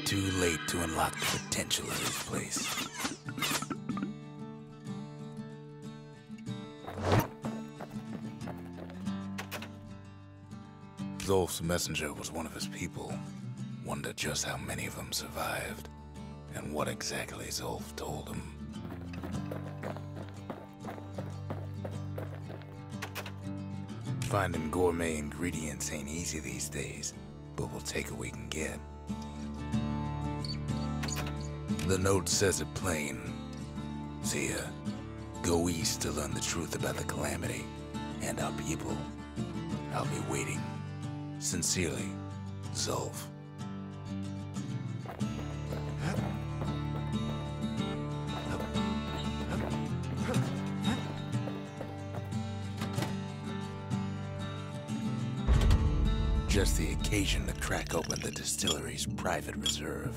too late to unlock the potential of this place. Zolf's messenger was one of his people. Wondered just how many of them survived, and what exactly Zolf told him. Finding gourmet ingredients ain't easy these days, but we'll take what we can get. The note says it plain. See ya. Go east to learn the truth about the calamity and our people. I'll be waiting. Sincerely, Zolf. Just the occasion to crack open the distillery's private reserve.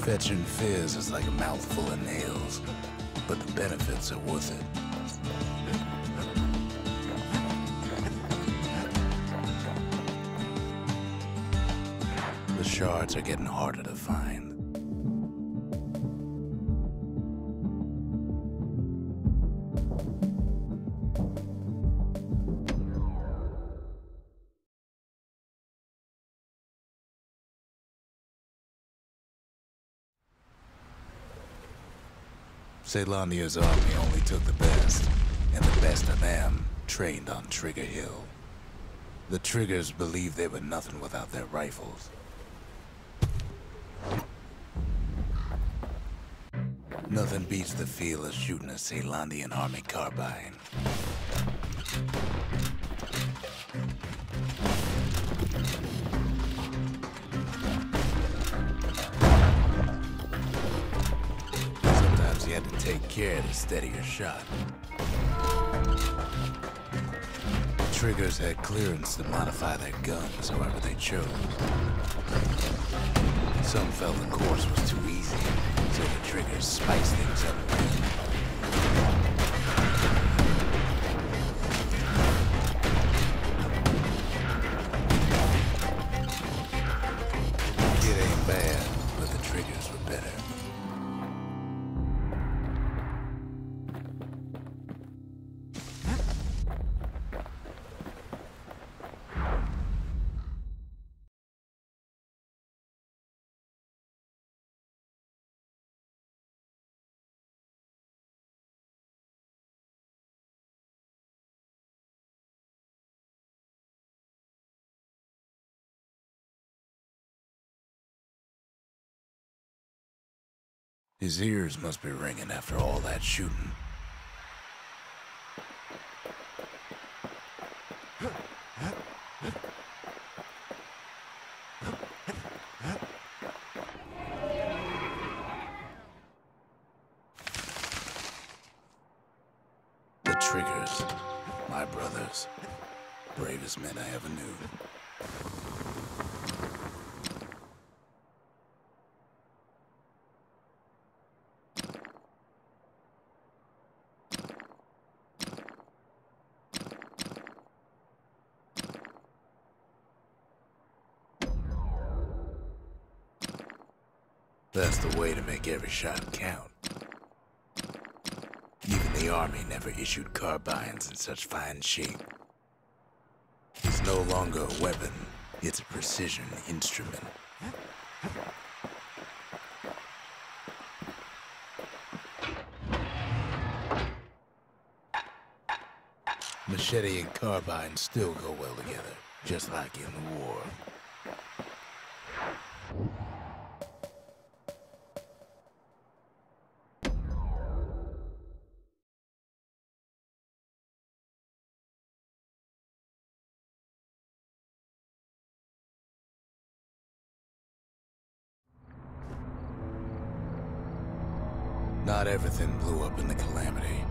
Fetching fizz is like a mouthful of nails, but the benefits are worth it. The shards are getting harder to find. Caelandia's army only took the best, and the best of them trained on Trigger Hill. The Triggers believed they were nothing without their rifles. Nothing beats the feel of shooting a Caelandian army carbine. You had to take care to steady your shot. Triggers had clearance to modify their guns however they chose. Some felt the course was too easy, so the Triggers spiced things up a bit. It ain't bad, but the Triggers were better. His ears must be ringing after all that shooting. The Triggers, my brothers, bravest men I ever knew. That's the way to make every shot count. Even the army never issued carbines in such fine shape. It's no longer a weapon, it's a precision instrument. Machete and carbine still go well together, just like in the war. Not everything blew up in the calamity.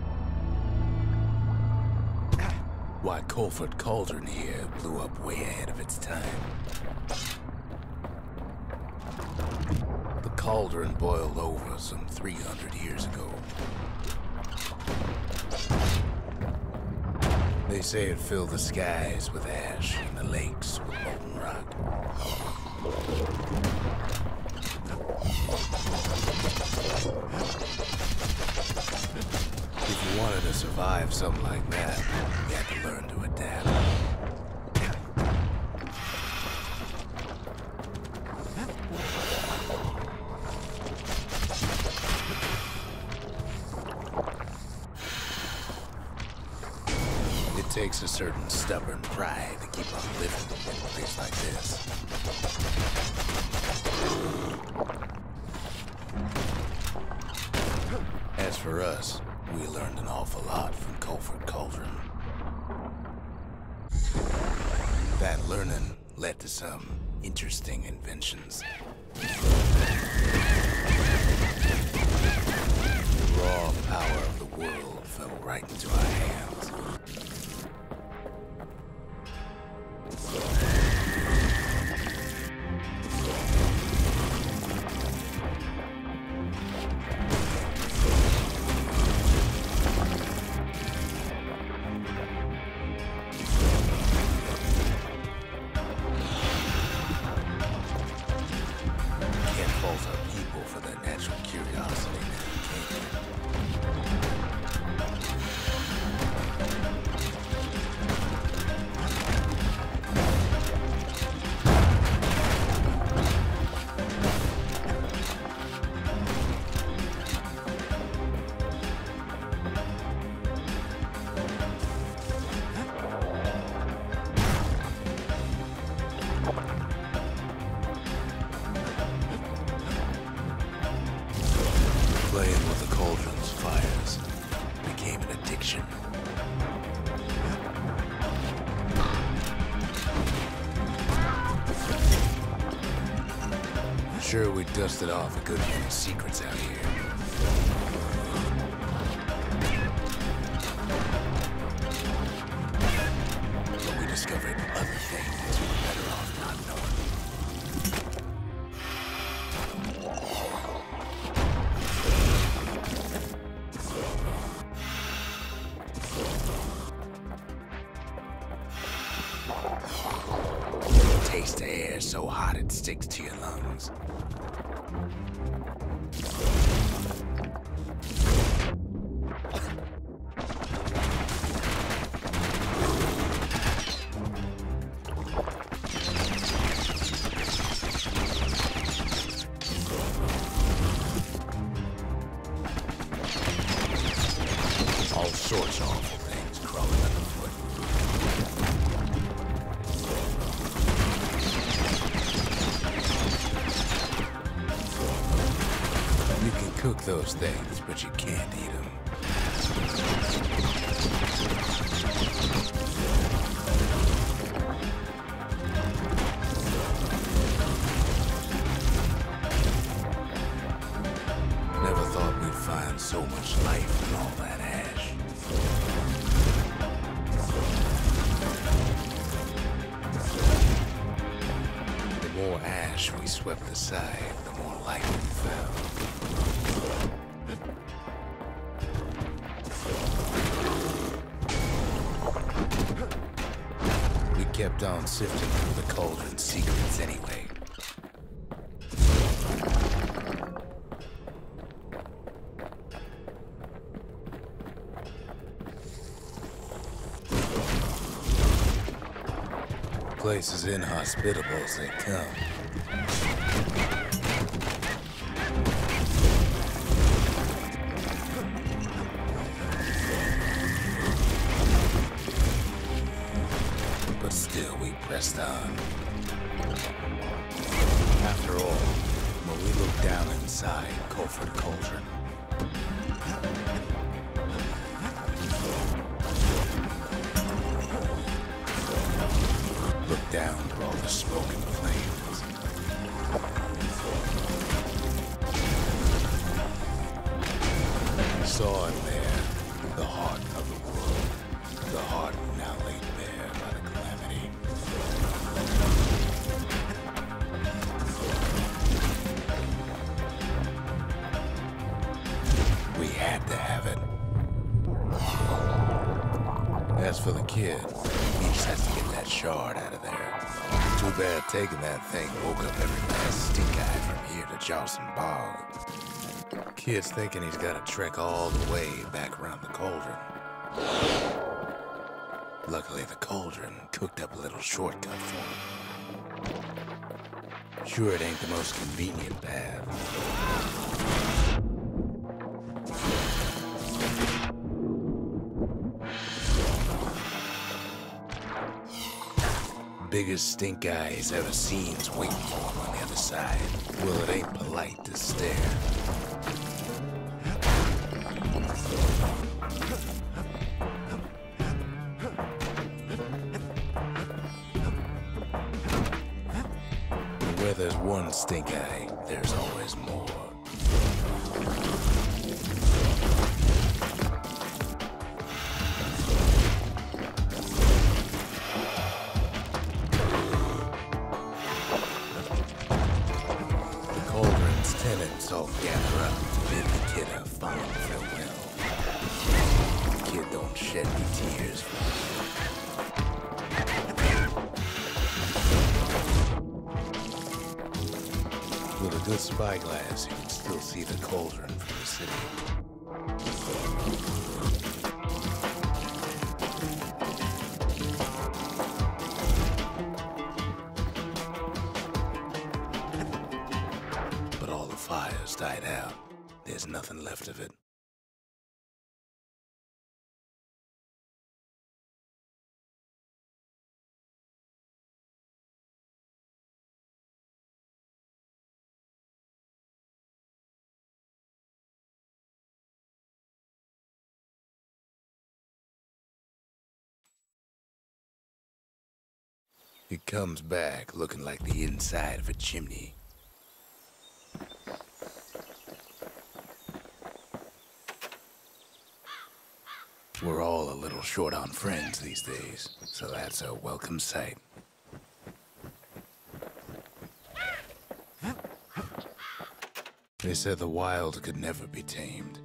Why Colford Cauldron here blew up way ahead of its time. The cauldron boiled over some 300 years ago. They say it filled the skies with ash and the lakes with molten rock. If you wanted to survive something like that, you had to learn to adapt. It takes a certain stubborn pride to keep on living in a place like this. As for us, we learned an awful lot from Culford Cauldron. That learning led to some interesting inventions. The raw power of the world fell right into our hands. Playing with the cauldron's fires became an addiction. Sure, we dusted off a good many secrets out here. But we discovered other things we were better off not knowing. Taste the air so hot it sticks to your lungs. All sorts of awful things crawling underfoot. You can cook those things, but you can't eat them. Never thought we'd find so much life in all that ash. The more ash we swept aside, the more life we found. We kept on sifting through the cauldron's secrets anyway. Place as inhospitable as they come. But still we pressed on. After all, when we looked down inside Culford Cauldron, look down through all the smoke and flames. Saw in there the heart of the world, the heart now laid bare by the calamity. We had to have it. As for the kid, he just has to get that shard out of there. Too bad taking that thing woke up every last stink eye from here to Charleston Bog. Kid's thinking he's got to trek all the way back around the cauldron. Luckily, the cauldron cooked up a little shortcut for him. Sure, it ain't the most convenient path. Biggest stink eye he's ever seen's waiting for him on the other side. Well, it ain't polite to stare. Where there's one stink eye, there's always more. Tenants all gather up to bid the kid a fond farewell. The kid don't shed any tears. With a good spyglass, you can still see the cauldron from the city. Fires died out. There's nothing left of it. It comes back looking like the inside of a chimney. We're all a little short on friends these days, so that's a welcome sight. They said the wild could never be tamed,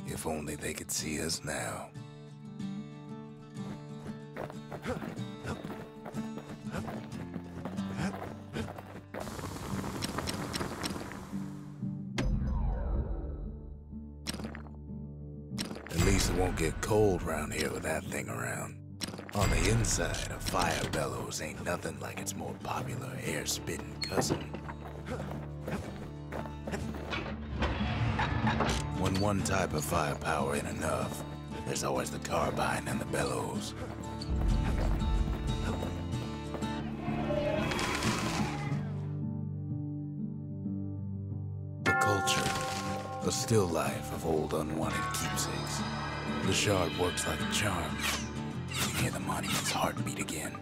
if only they could see us now. At least it won't get cold around here with that thing around. On the inside, a fire bellows ain't nothing like its more popular air-spitting cousin. When one type of firepower ain't enough, there's always the carbine and the bellows. The culture, a still life of old unwanted keepsakes. The shard works like a charm. You hear the monument's heartbeat again.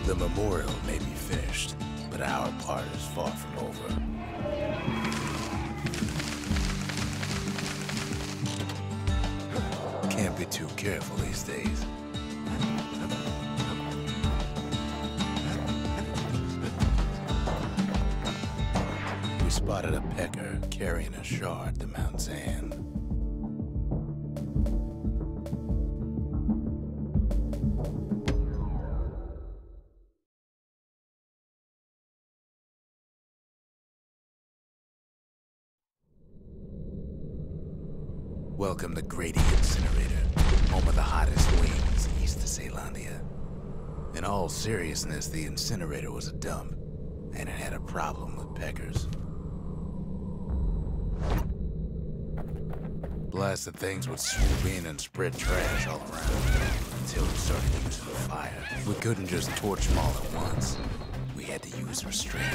The memorial may be finished, but our part is far from over. Can't be too careful these days. We spotted a pecker carrying a shard to Mount Zan. Welcome to Grady Incinerator, home of the hottest wings east of Caelandia. In all seriousness, the incinerator was a dump, and it had a problem with peckers. Blasted things would swoop in and spread trash all around, until we started using fire. We couldn't just torch them all at once. We had to use restraint.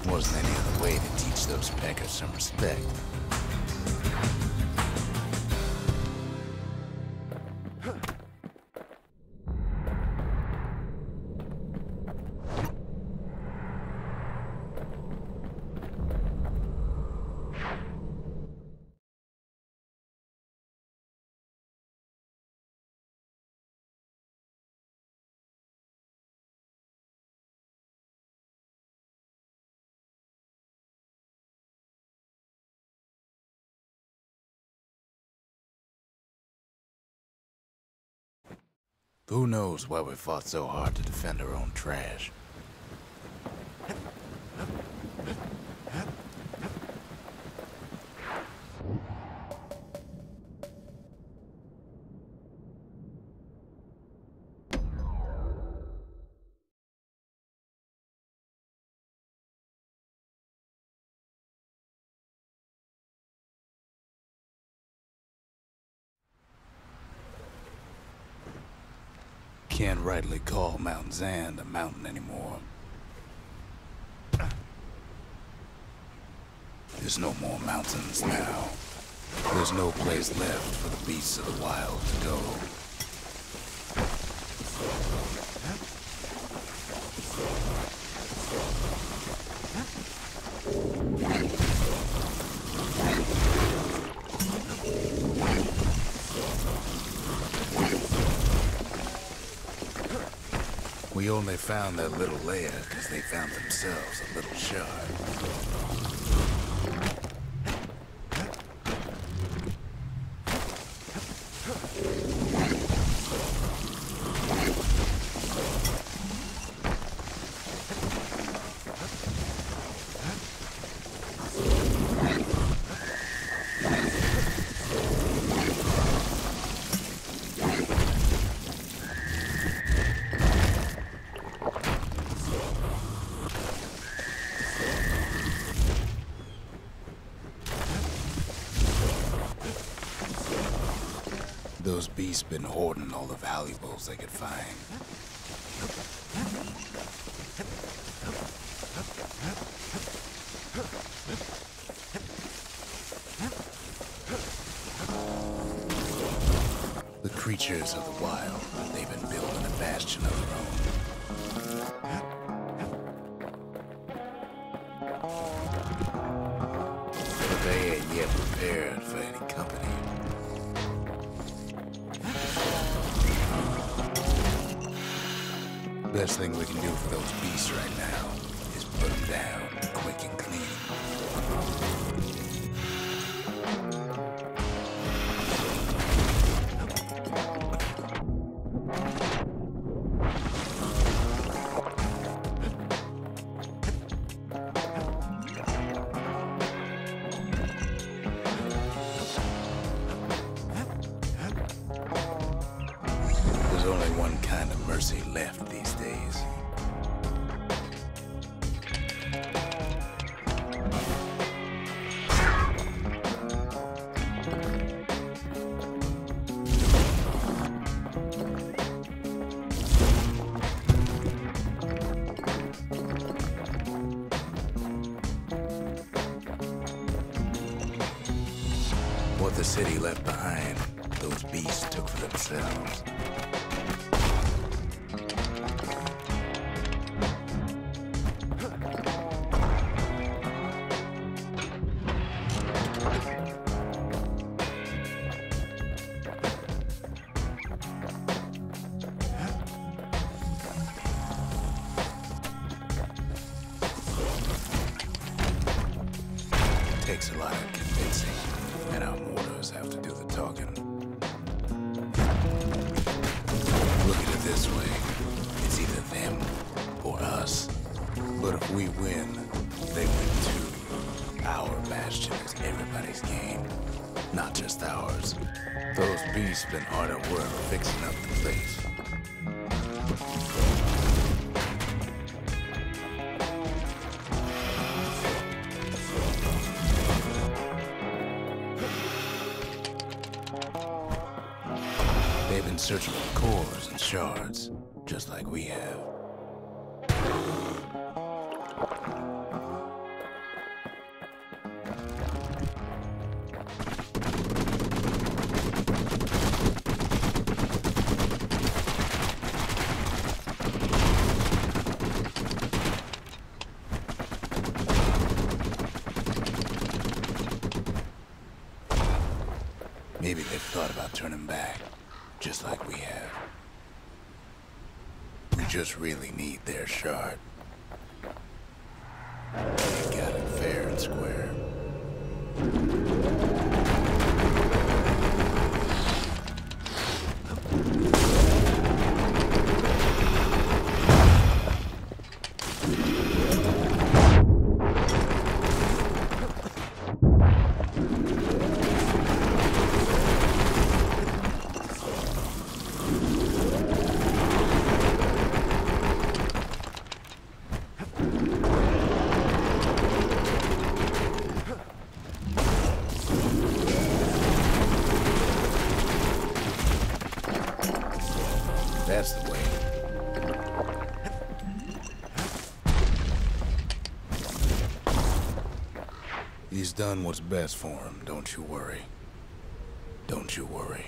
Wasn't any other way to teach those peckers some respect. Who knows why we fought so hard to defend our own trash? Can't rightly call Mount Zand a mountain anymore. There's no more mountains now. There's no place left for the beasts of the wild to go. We only found that little lair because they found themselves a little shard. Those beasts been hoarding all the valuables they could find. The creatures of the wild, they've been building a bastion of their own. But they ain't yet prepared for any company. Best thing we can do for those beasts right now is put them down quick and clean. There's only one kind of mercy left these days. What the city left behind, those beasts took for themselves. Takes a lot of convincing, and our mortars have to do the talking. Look at it this way, it's either them or us. But if we win, they win too. Our Bastion is everybody's game, not just ours. Those beasts been hard at work fixing up the place. They've been searching for cores and shards, just like we have. Maybe they've thought about turning back, just like we have. We just really need their shard. They got it fair and square. He's done what's best for him, don't you worry. Don't you worry.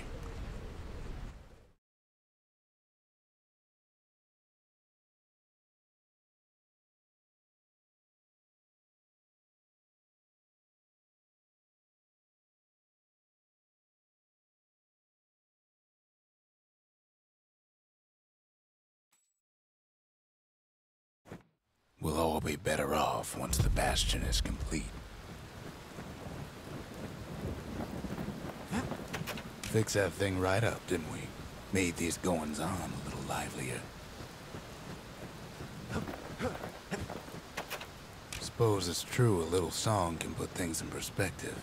We'll all be better off once the Bastion is complete. Fix that thing right up, didn't we? Made these goings-on a little livelier. Suppose it's true a little song can put things in perspective.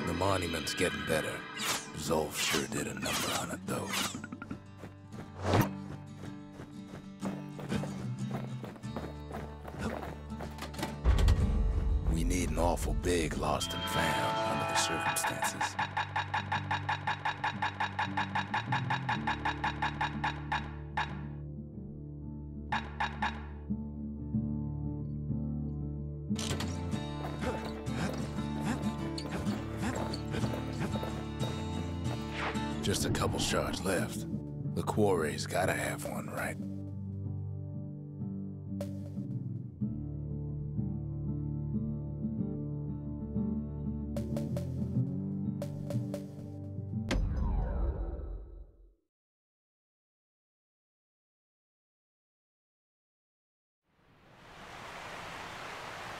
The monument's getting better. Zolf sure did a number on it, though. We need an awful big lost and found under the circumstances. Just a couple shards left. The quarry's gotta have one, right?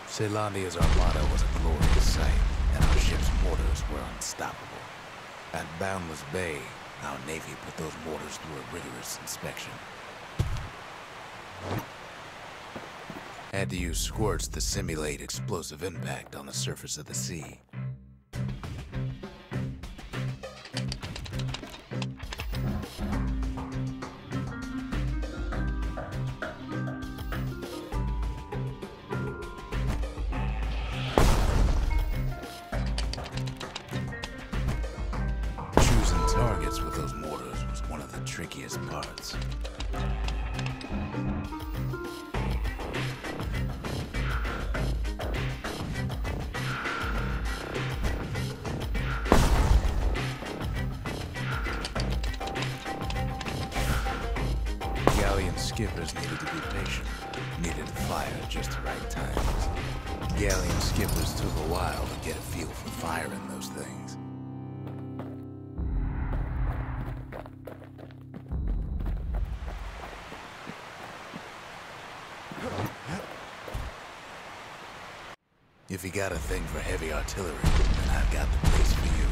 Celandia's armada was a glorious sight, and our ship's mortars were unstoppable. At Boundless Bay, our Navy put those mortars through a rigorous inspection. Had to use squirts to simulate explosive impact on the surface of the sea. Targets with those mortars was one of the trickiest parts. Galleon skippers needed to be patient, needed to fire at just the right times. Galleon skippers took a while to get a feel for firing those things. If you got a thing for heavy artillery, then I've got the place for you.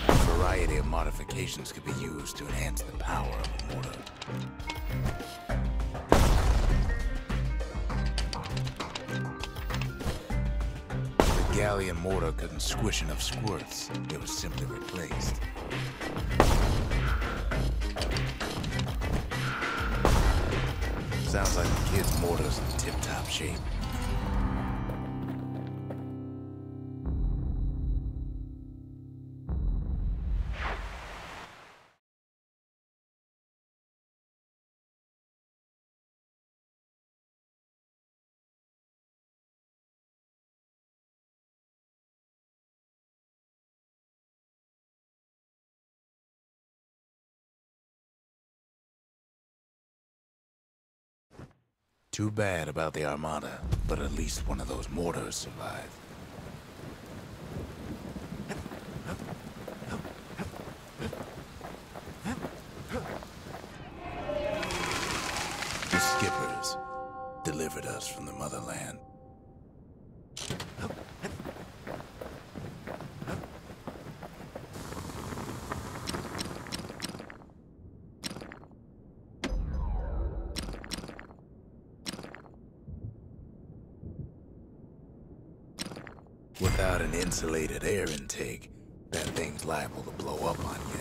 A variety of modifications could be used to enhance the power of a mortar. Galleon mortar couldn't squish enough squirts. It was simply replaced. Sounds like the kid's mortar's in tip-top shape. Too bad about the Armada, but at least one of those mortars survived. The skippers delivered us from the motherland. Without an insulated air intake, that thing's seems liable to blow up on you.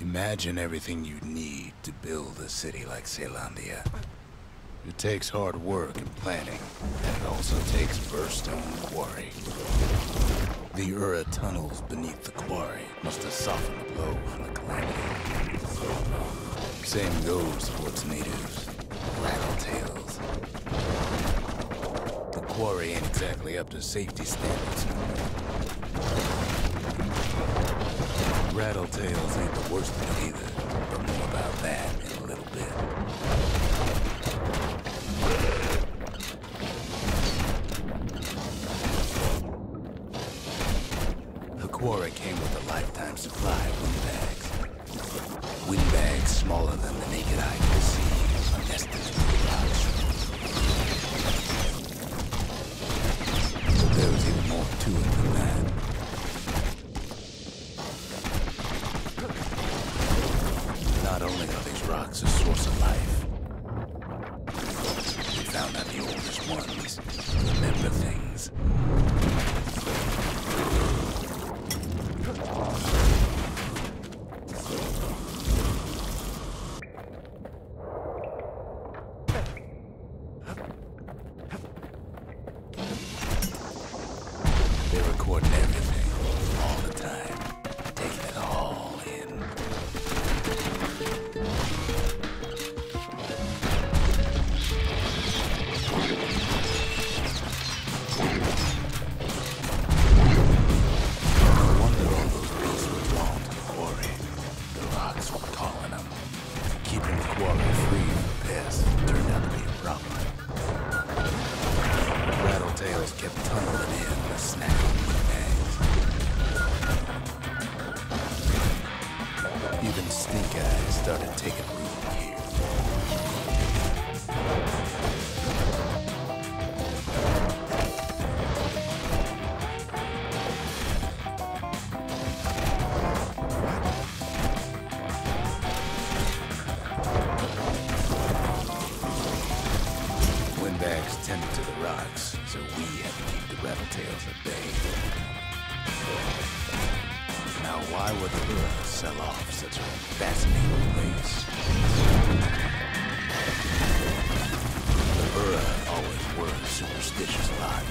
Imagine everything you need to build a city like Caelondia. It takes hard work and planning, and it also takes Bastion quarry. The Ura tunnels beneath the quarry must have softened the blow from the calamity. Same goes for its natives, rattletails. The quarry ain't exactly up to safety standards. Rattletails ain't the worst of it either, but more about that in a little bit. The quarry came with a lifetime supply of windbags. Windbags smaller than the naked eye can see are nested in the rocks. But there was even more to it than that. Not only are these rocks a source of life, we found that the oldest ones remember things. They're recording everything, all the time, taking it all in. Even stink eyes started taking root here. Windbags tended to the rocks, so we had to keep the rattletails at bay. Now, why would the Ura sell off such a fascinating place? The Ura always were a superstitious lot.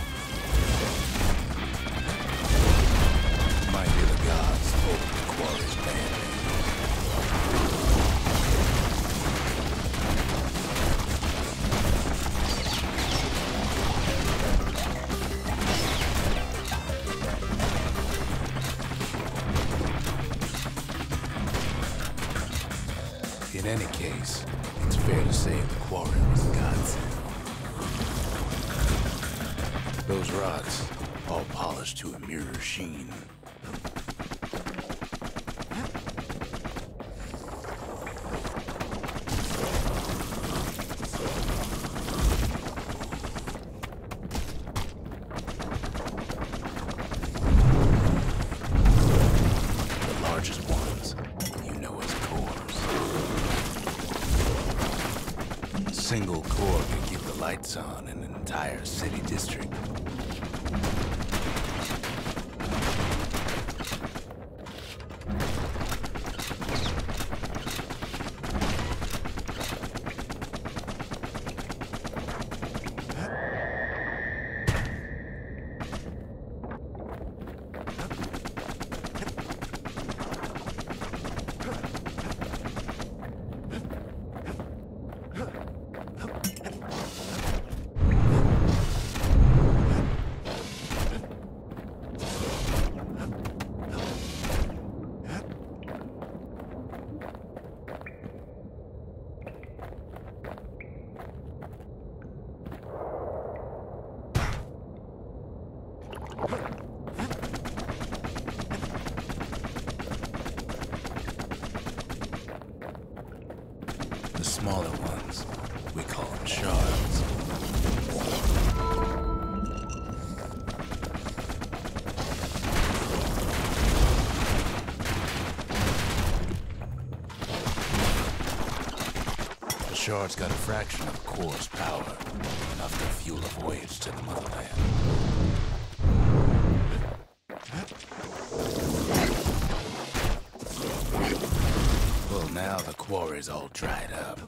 Might be the gods told the quarry's bad name. In any case, it's fair to say the quarry was a godsend. Those rocks, all polished to a mirror sheen. The largest ones, you know as cores. A single core can keep the lights on in an entire city district. smaller ones. We call them shards. The shards got a fraction of Core's power, enough to fuel a voyage to the motherland. Well, now the quarry's all dried up.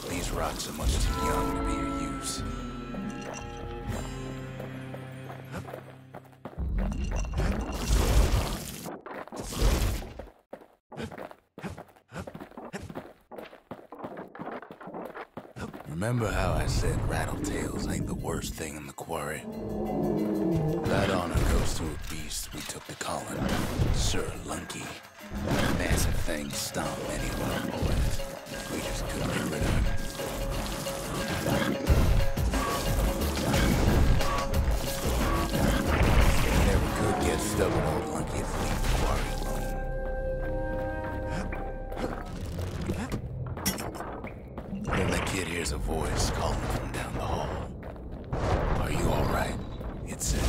These rocks are much too young to be of use. Remember how I said rattletails ain't the worst thing in the quarry? That honor goes to a beast we took to Colin, Sir Lunky. Massive thing stomped many of our boys. We just couldn't get rid of him. We never could get stubborn old Lunky to leave the quarry alone. Then the kid hears a voice calling from down the hall. "Are you all right?" it says.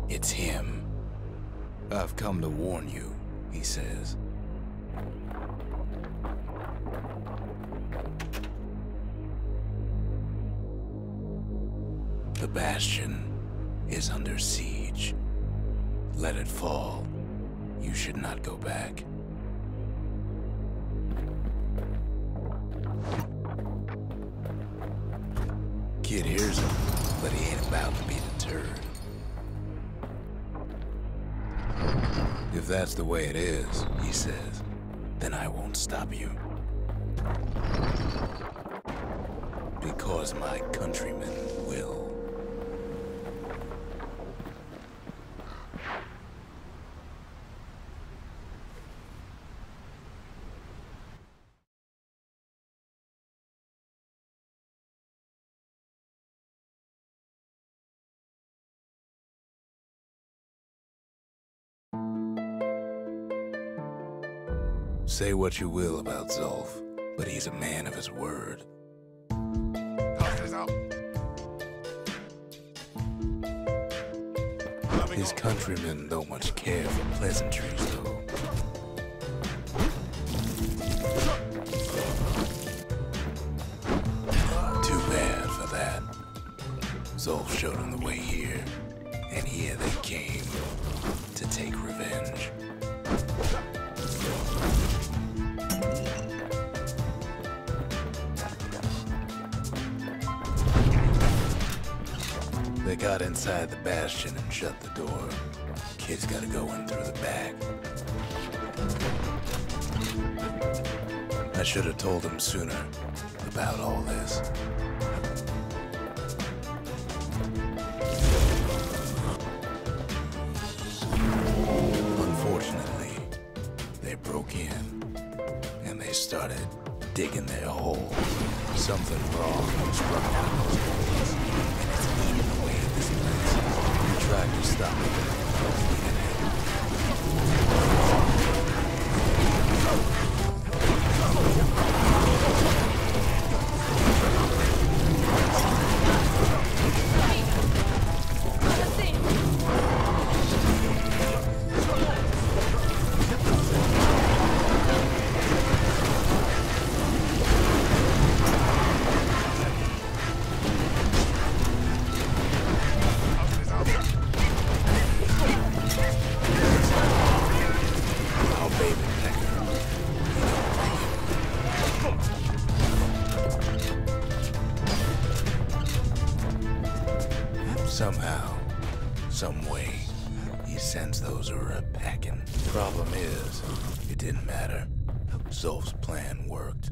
It's him. "I've come to warn you," he says. The Bastion is under siege. Let it fall. You should not go back. Kid hears him, but he ain't about to be deterred. "If that's the way it is," he says, "then I won't stop you. Because my countrymen will." Say what you will about Zulf, but he's a man of his word. His countrymen don't much care for pleasantries, though. Too bad for that. Zulf showed him the way here, and here they came to take revenge. They got inside the Bastion and shut the door. Kid's gotta go in through the back. I should have told him sooner about all this. Unfortunately, they broke in and they started digging their hole. Something wrong was running out of those holes, and it's eating away at this place. We tried to stop it, but we didn't. Somehow, some way, he sends those Ura packing. Problem is, it didn't matter. Zulf's plan worked.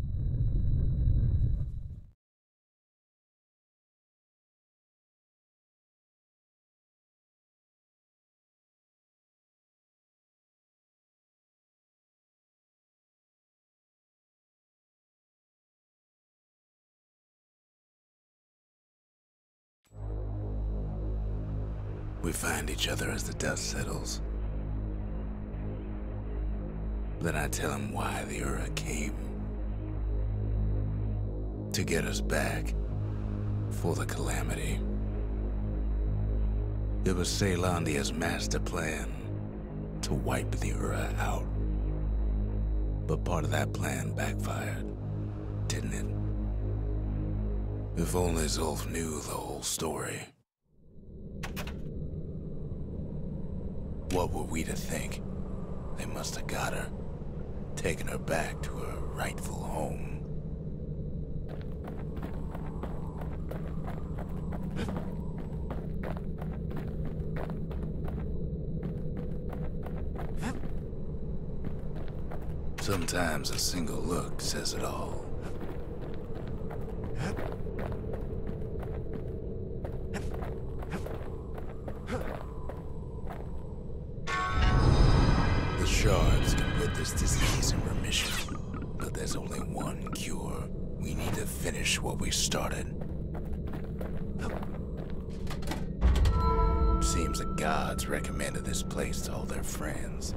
We find each other as the dust settles. Then I tell him why the Ura came. To get us back for the Calamity. It was Caelondia's master plan to wipe the Ura out. But part of that plan backfired, didn't it? If only Zulf knew the whole story. What were we to think? They must have got her, taken her back to her rightful home. Sometimes a single look says it all. The shards can put this disease in remission, but there's only one cure. We need to finish what we started. Seems the gods recommended this place to all their friends.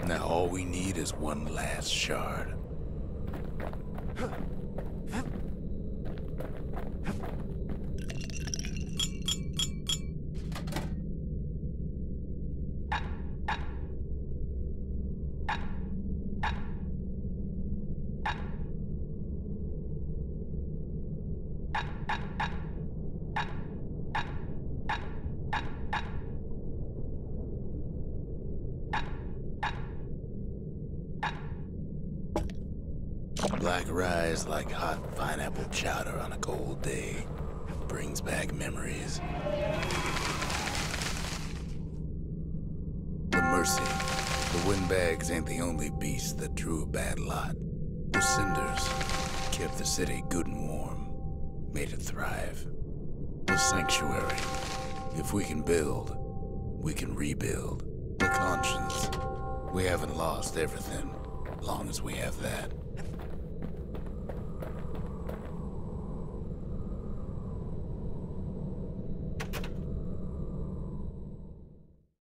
Now all we need is one last shard. Black rye's like hot pineapple chowder on a cold day. Brings back memories. The Mercy. The windbags ain't the only beast that drew a bad lot. The cinders kept the city good and warm. Made it thrive. The sanctuary. If we can build, we can rebuild. The conscience. We haven't lost everything, long as we have that.